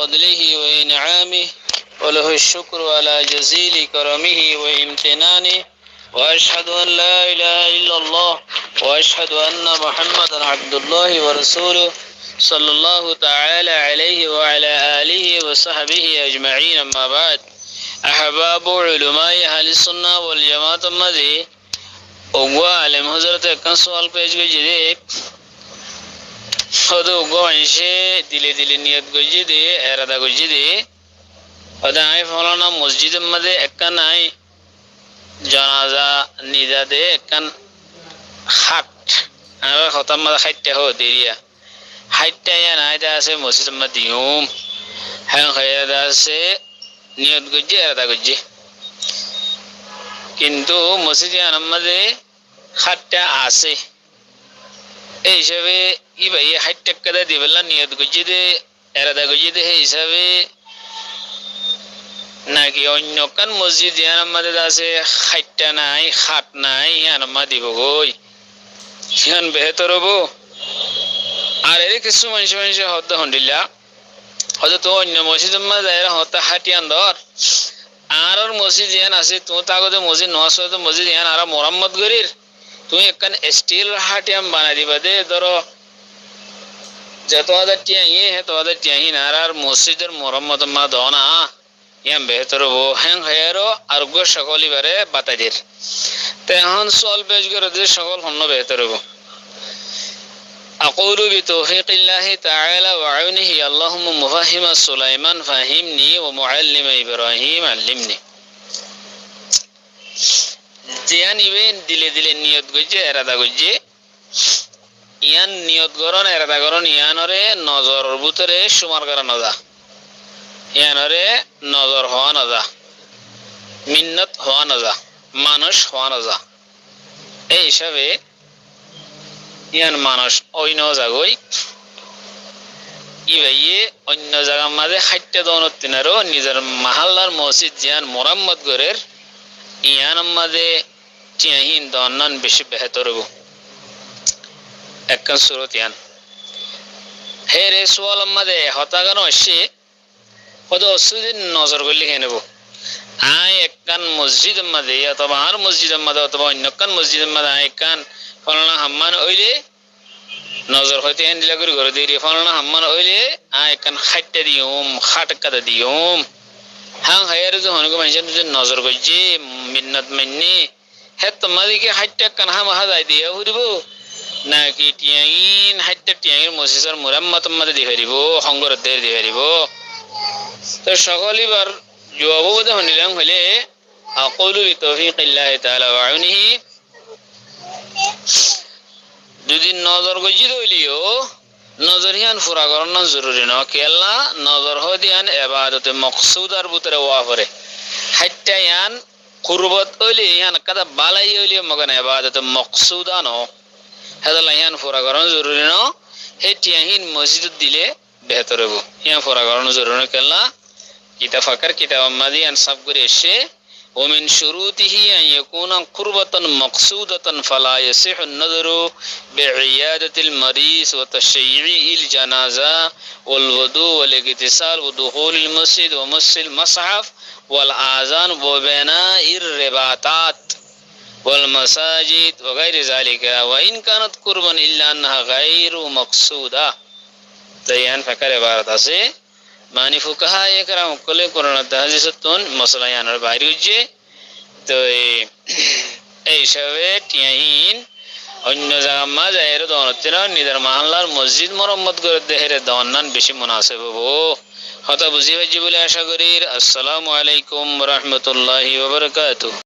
فضله وإنعامه وله الشكر على جزيل كرمه وامتنانه وأشهد أن لا إله إلا الله وأشهد أن محمدا عبد الله ورسوله صلى الله تعالى عليه وعلى آله وصحبه أجمعين. أما بعد، أحباب علماء أهل السنة والجماعة مدي أقوى علم حضرت كان سؤال پیش گجدے خود أقوى عنشے دلی دلی نیت گجدے ارادہ گجدے خدا آئی فولانا مسجد مدے اکن آئی جنازہ نیدہ دے اکن خط اگر ختم مدى خطة هو ديريا حتى ينادى سي مسجد مديوم هن خيادة سي নিয়ত গজ্জে আদা গজ্জে কিন্তু মসজিদে আমাদের খাটটা আছে এই হিসাবে ই ভাই 60 টাকা দে দিবেলা নিয়ত গজ্জে দে আদা গজ্জে দে এই হিসাবে নাকি অন্য কান মসজিদে আমাদের আছে খাটটা নাই খাট নাই আনমা দিব গই হিয়ান বেহতর হবো। আর এর কিছু মানুষ হদ্দ হন্ডিল্লা হয়তো তো অন্য মসজিদ হতা হাটিয়ান ধর আর মসজিদ ইয়ান আছে তুমি তাগতে মসজিদ নশ মসজিদ ইয়ান আর মোরাম্মত গরির তুমি একখান স্টিল হাটিয়াম বানাই দিবা দে ধরো যত হাজার টিয়াহি হে তো হাজার টিয়াহি না আর মসজিদের মোরাম্মত মা দনা ইয়াম বেহতর হবো হ্যাং হেয়ারও আর গো সকল এবারে বাতাইদের তেহন সল পেশ করে সকল হন্য বেহতর হবো। أقول بتوفيق الله تعالى وعونه اللهم مفهم سليمان فهمني ومعلم إبراهيم علمني. জিয়ান ইবেন দিলে দিলে নিয়ত গজে এরাদা গজে ইয়ান নিয়ত গরন এরাদা গরন ইয়ানরে নজরের ভিতরে সুমার করা নজা ইয়ানরে নজর হওয়া নজা মিন্নত হওয়া নজা মানুষ হওয়া নজা এই হিসাবে ইয়ান মানুষ অন্য জায়গায় ইভাইয়ে অন্য জায়গার মাঝে খাইতে দৌনত তিনারও নিজের মাহাল্লার মসজিদ জিয়ান মোরাম্মত গরের ইয়ান মাঝে চিয়াহিন দন্নান বেশি বেহতর হবো একখান সুরত ইয়ান হে রে সোয়াল মাঝে হতাগান আসছে কত অসুদিন নজর করলে খেয়ে নেব আয় একখান মসজিদ মাঝে অথবা আর মসজিদের মাঝে অথবা অন্য কান মসজিদের মাঝে আয় একখান ফলনা হাম্মান ওইলে নজর হইতে এন দিলা করে ঘরে দিয়ে ফলনা হাম্মান ওইলে আয় কান খাইটা দিওম খাটকাদা দিওম হাং হায়ার যে হনগো মানুষের যে নজর করছে মিন্নত মান্নি হে তোমাদিকে হাইটা কান হাম হাজাই দিয়ে হরিব নাকি টিয়াইন হাইটা টিয়াইন মসজিদের মুরাম্মত মাদে দিয়ে হারিব সংগর দের দিয়ে হারিব তো সকলিবার জবাব বোধ হনিলাম হলে আকুলু বিতৌফিকিল্লাহি তাআলা ওয়া আউনিহি যদি নজর গজি রইলিও নজর হিয়ান ফুরা করার জরুরি ন কেলা নজর হদিয়ান ইবাদতে মকসুদার ভিতরে ওয়া করে হাইটা ইয়ান কুরবত হইলে ইয়ান কাদা বালাই হইলে মগন ইবাদতে মকসুদা ন হেদালা ইয়ান ফুরা করার জরুরি ন হেটিয়াহিন মসজিদ দিলে বেহতর হবো ইয়ান ফুরা করার জরুরি কেলা কিতাব ফাকার কিতাব মাদিয়ান সব করে এসে ومن شروطه أن يكون قربة مقصودة فلا يصح النظر بعيادة المريض وتشييع الجنازة والوضوء والاغتسال ودخول المسجد ومس المصحف والآذان وبناء الرباطات والمساجد وغير ذلك وإن كانت قربا إلا أنها غير مقصودة. تيان فكر عبارت আছে মানি ফুকাহা একরাম কলে কোরআন তাহজিসতুন মসলা ইয়ানার বাইরে হচ্ছে তো এই হিসাবে টিয়াহিন অন্য জায়গা মাঝে এর দনতিন নিজের মহল্লার মসজিদ মরম্মত করে দেহের দন্নান বেশি মুনাসিব হবো হতা বুঝি হয়েছে বলে আশা করি। আসসালামু আলাইকুম ওয়া রাহমাতুল্লাহি ওয়া বারাকাতুহু।